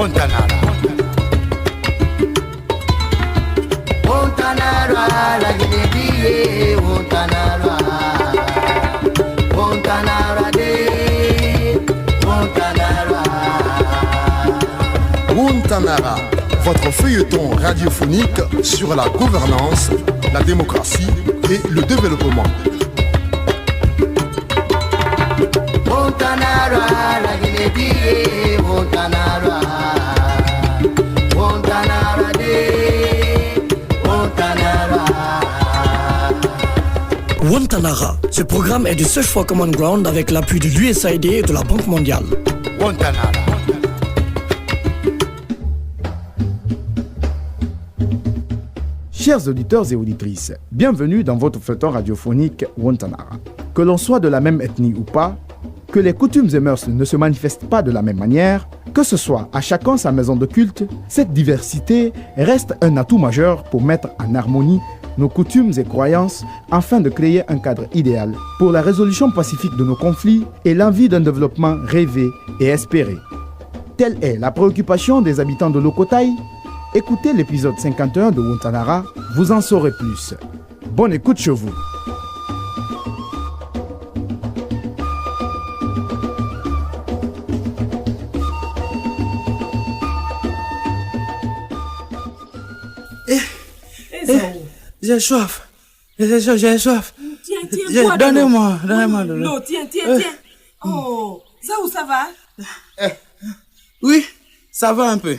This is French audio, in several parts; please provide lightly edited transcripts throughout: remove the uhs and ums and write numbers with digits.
Montanara. Montanara, la Guinée, Montanara. Montanara de Montanara. Montanara, votre feuilleton radiophonique sur la gouvernance, la démocratie et le développement. Montanara, la Guinée, Montanara. Montanara de Montanara. Montanara, ce programme est de Search for Common Ground avec l'appui de l'USAID et de la Banque mondiale. Montanara. Chers auditeurs et auditrices, bienvenue dans votre feuilleton radiophonique Montanara. Que l'on soit de la même ethnie ou pas, que les coutumes et mœurs ne se manifestent pas de la même manière, que ce soit à chacun sa maison de culte, cette diversité reste un atout majeur pour mettre en harmonie nos coutumes et croyances afin de créer un cadre idéal pour la résolution pacifique de nos conflits et l'envie d'un développement rêvé et espéré. Telle est la préoccupation des habitants de Lokotai. Écoutez l'épisode 51 de Montanara, vous en saurez plus. Bonne écoute chez vous. J'ai soif. J'ai soif. Tiens, donnez-moi de l'eau. L'eau, tiens. Oh, Zaou, ça va? Oui, ça va un peu.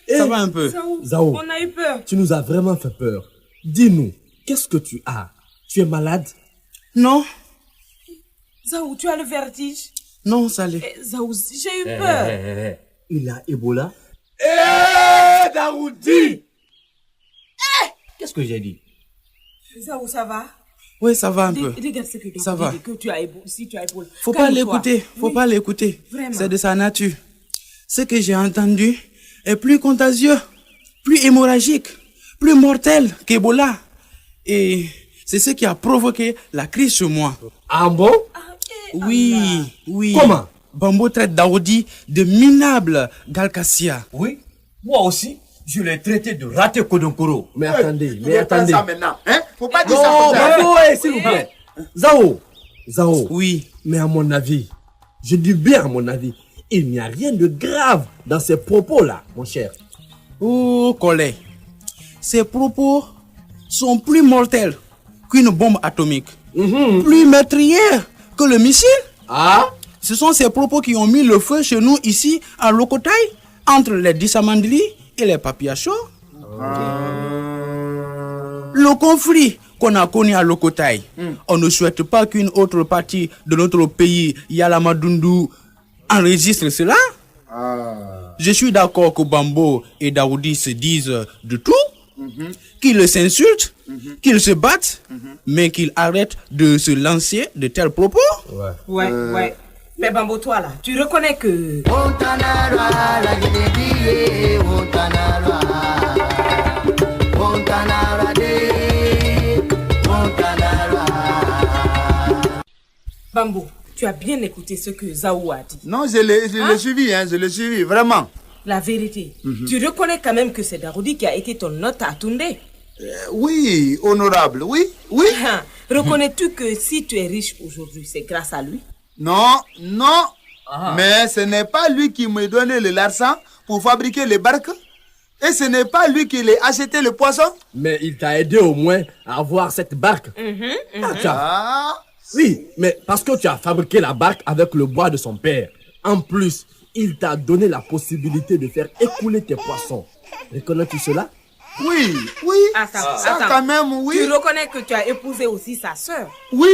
Ça va un peu. Zaou, on a eu peur. Tu nous as vraiment fait peur. Dis-nous, qu'est-ce que tu as? Tu es malade? Non. Zaou, tu as le vertige? Non, Salé. Zaou, j'ai eu peur. Il a Ebola? Daoudi! Qu'est-ce que j'ai dit? Zaou, ça va? Oui, ça va un peu. Regarde ce que tu Ça va. Que tu as Ebola. Si tu as Ebola. Faut pas l'écouter. Faut pas l'écouter. Vraiment. C'est de sa nature. Ce que j'ai entendu est plus contagieux, plus hémorragique, plus mortel qu'Ebola. Et c'est ce qui a provoqué la crise chez moi. Ah bon? Oui. Comment? Bambo traite Daoudi de minable Galkassia. Oui, moi aussi, je l'ai traité de raté Kodonkoro. Mais attendez. Ça maintenant, hein? Faut pas dire Non, ça. Bambo, s'il vous plaît. Zao. Oui. Mais à mon avis, je dis bien à mon avis, il n'y a rien de grave dans ces propos-là, mon cher. Oh, collègue. Ces propos sont plus mortels qu'une bombe atomique. Plus meurtrières que le missile. Ah? Ce sont ces propos qui ont mis le feu chez nous ici à Lokotai, entre les Dissamandli et les Papiachos. Le conflit qu'on a connu à Lokotai, on ne souhaite pas qu'une autre partie de notre pays, Yalamadundu, enregistre cela. Je suis d'accord que Bambo et Daoudi se disent de tout, qu'ils s'insultent, qu'ils se battent, mais qu'ils arrêtent de se lancer de tels propos. Ouais. Mais Bambo, toi là, tu reconnais que... Montanara, la Guinée, Montanara. Montanara de Montanara. Bambo, tu as bien écouté ce que Zaou a dit. Non, je l'ai suivi, vraiment. La vérité, tu reconnais quand même que c'est Daoudi qui a été ton hôte à Toundé. Oui, honorable, oui. Reconnais-tu que si tu es riche aujourd'hui, c'est grâce à lui? Non. Mais ce n'est pas lui qui me donnait l'argent pour fabriquer les barques. Et ce n'est pas lui qui a acheté le poisson. Mais il t'a aidé au moins à avoir cette barque. Oui, mais parce que tu as fabriqué la barque avec le bois de son père. En plus, il t'a donné la possibilité de faire écouler tes poissons. Reconnais-tu cela? Oui. Attends. Quand même, oui. Tu reconnais que tu as épousé aussi sa sœur? Oui.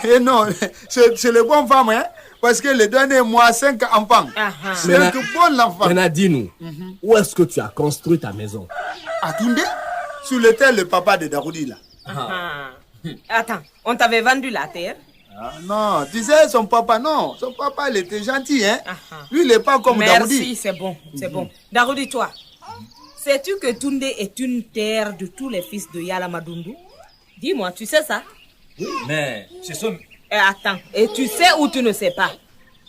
Et non, c'est le bon femme, hein. Parce que le dernier mois, 5 enfants. C'est un bon enfant. Maintenant, dis-nous, où est-ce que tu as construit ta maison? À Toundé, sur le tel le papa de Daoudi, là. Attends, on t'avait vendu la terre? Non, tu sais, son papa, il était gentil, hein. Lui, il n'est pas comme Daoudi. Merci, c'est bon. Daoudi, toi, sais-tu que Toundé est une terre de tous les fils de Yalamadundu? Dis-moi, tu sais ça? Oui, mais ce sont... Attends, et tu sais ou tu ne sais pas?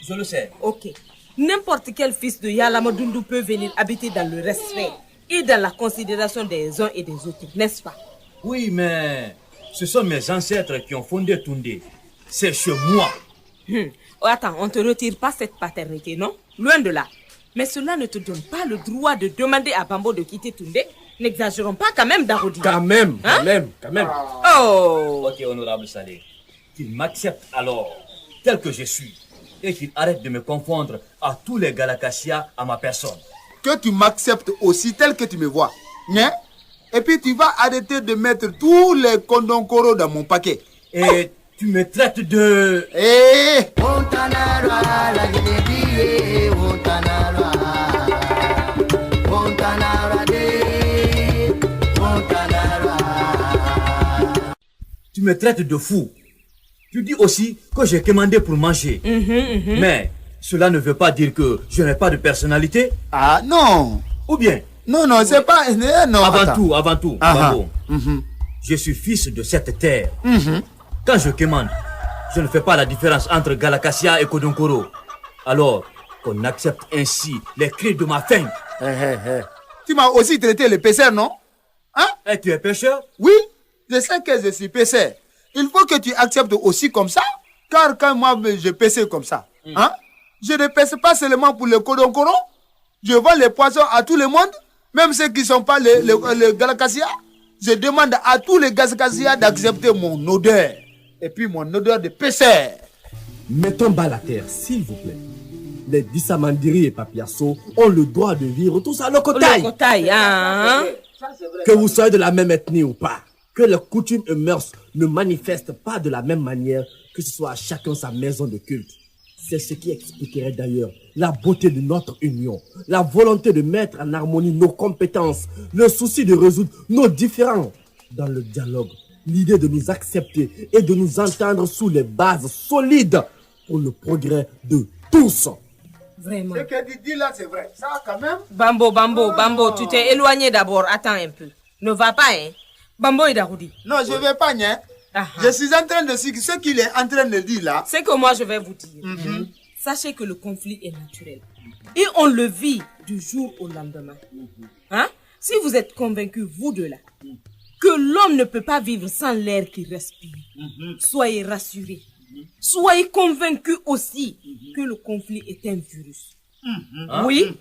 Je le sais. Ok. N'importe quel fils de Yalamadundu peut venir habiter dans le respect et dans la considération des uns et des autres, n'est-ce pas? Oui, mais ce sont mes ancêtres qui ont fondé Toundé. C'est chez moi. Oh, attends, on ne te retire pas cette paternité, non? Loin de là. Mais cela ne te donne pas le droit de demander à Bambo de quitter Toundé. N'exagérons pas quand même, Darodi. Quand même. Oh! Ok, honorable Salé. Qu'il m'accepte alors, tel que je suis, et qu'il arrête de me confondre à tous les Galakashia à ma personne. Que tu m'acceptes aussi tel que tu me vois. Hein? Et puis tu vas arrêter de mettre tous les kondonkoro dans mon paquet. Et tu me traites de... Montanara, la Guinée, Montanara. Montanara de, Montanara. Tu me traites de fou. Tu dis aussi que j'ai commandé pour manger. Mais cela ne veut pas dire que je n'ai pas de personnalité. Ah non. Ou bien? Non, c'est pas... Non, Avant tout, Bambo, je suis fils de cette terre. Quand je commande, je ne fais pas la différence entre Galakashia et Kodonkoro. Alors qu'on accepte ainsi les cris de ma faim. Tu m'as aussi traité le pêcheur, non? Hein? Et tu es pêcheur? Oui, je sais que je suis pêcheur. Il faut que tu acceptes aussi comme ça. Car quand moi je pêche comme ça, hein? Je ne pêche pas seulement pour le Kodonkoro. Je vends les poissons à tout le monde. Même ceux qui ne sont pas les Galakashia. Je demande à tous les Galakashia d'accepter mon odeur. Et puis mon odeur de pêcheur. Mettons bas la terre, s'il vous plaît. Les Dissamandiri et Papiasso ont le droit de vivre tous à Lokotaï. Lokotaï, hein? Que vous soyez de la même ethnie ou pas, que les coutumes et mœurs ne manifestent pas de la même manière, que ce soit à chacun sa maison de culte. C'est ce qui expliquerait d'ailleurs la beauté de notre union, la volonté de mettre en harmonie nos compétences, le souci de résoudre nos différends. Dans le dialogue, l'idée de nous accepter et de nous entendre sous les bases solides pour le progrès de tous. Vraiment. Ce que tu dis là, c'est vrai. Ça, quand même. Bambo, tu t'es éloigné d'abord. Attends un peu. Ne va pas, hein? Bambo et Darudi. Non, je ne vais pas, hein. Je suis en train de... Ce qu'il est en train de dire là... C'est que moi, je vais vous dire. Sachez que le conflit est naturel. Et on le vit du jour au lendemain. Hein? Si vous êtes convaincus, vous deux là, que l'homme ne peut pas vivre sans l'air qu'il respire, soyez rassurés. Soyez convaincus aussi que le conflit est un virus. Oui,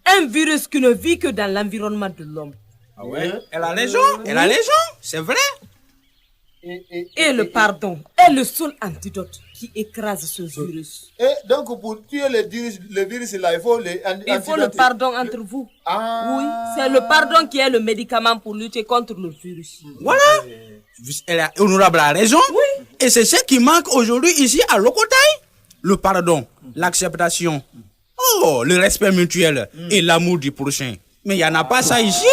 un virus qui ne vit que dans l'environnement de l'homme. Ah ouais? Elle a raison, c'est vrai. Et le pardon est le seul antidote qui écrase ce virus. Et donc pour tuer le virus là, il faut le pardon entre vous. Oui, c'est le pardon qui est le médicament pour lutter contre le virus. Voilà. Honorable a raison. Oui. Et c'est ce qui manque aujourd'hui ici à Lokotaï. Le pardon, l'acceptation, le respect mutuel et l'amour du prochain. Mais il n'y en a pas ça ici.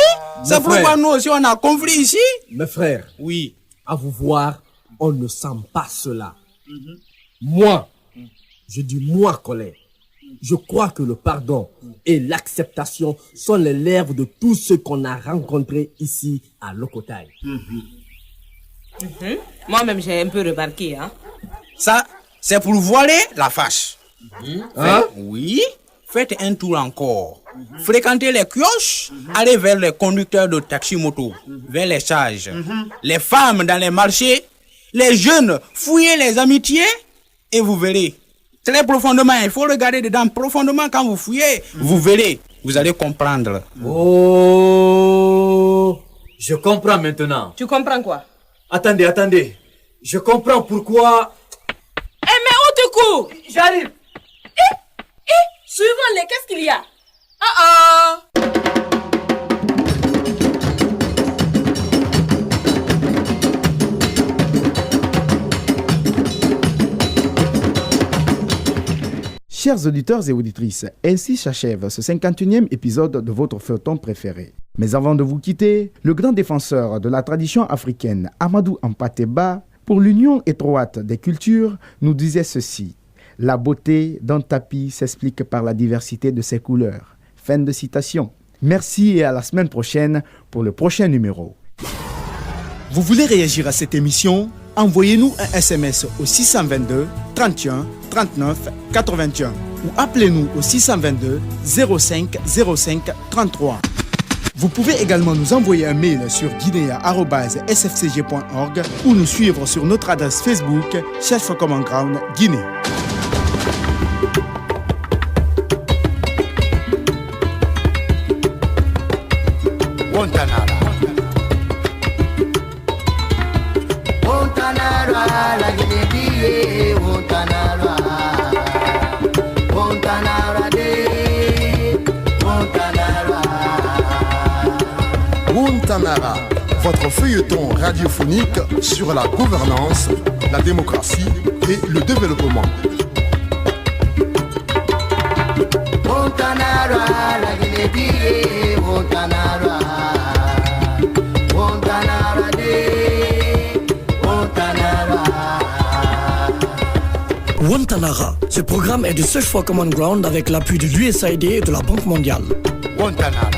C'est pourquoi nous aussi on a conflit ici. Mes frères. Oui. À vous voir, on ne sent pas cela. Moi, je dis moi, collègue, je crois que le pardon et l'acceptation sont les lèvres de tous ceux qu'on a rencontrés ici à Lokotaï. Moi-même, j'ai un peu remarqué. Hein? Ça, c'est pour voiler la face. Oui. Faites un tour encore. Fréquentez les kiosques, allez vers les conducteurs de taxi-moto, vers les sages, les femmes dans les marchés, les jeunes, fouillez les amitiés et vous verrez. Très profondément, il faut regarder dedans profondément quand vous fouillez, vous verrez, vous allez comprendre. Oh, je comprends maintenant. Tu comprends quoi? Attendez, je comprends pourquoi... Mais où te cours? J'arrive. Suivons-les, qu'est-ce qu'il y a? Chers auditeurs et auditrices, ainsi s'achève ce 51e épisode de votre feuilleton préféré. Mais avant de vous quitter, le grand défenseur de la tradition africaine, Amadou Hampâté-Bâ, pour l'union étroite des cultures, nous disait ceci. La beauté d'un tapis s'explique par la diversité de ses couleurs. Fin de citation. Merci et à la semaine prochaine pour le prochain numéro. Vous voulez réagir à cette émission? Envoyez-nous un SMS au 622 31 39 81. ou appelez-nous au 622 05 05 33. Vous pouvez également nous envoyer un mail sur guinea@sfcg.org ou nous suivre sur notre adresse Facebook Search for Common Ground Guinée. Wontanara, votre feuilleton radiophonique sur la gouvernance, la démocratie et le développement. Wontanara, la Guinée, Wontanara, Wontanara, Wontanara. Wontanara, ce programme est de Search for Common Ground avec l'appui de l'USAID et de la Banque mondiale. Wontanara.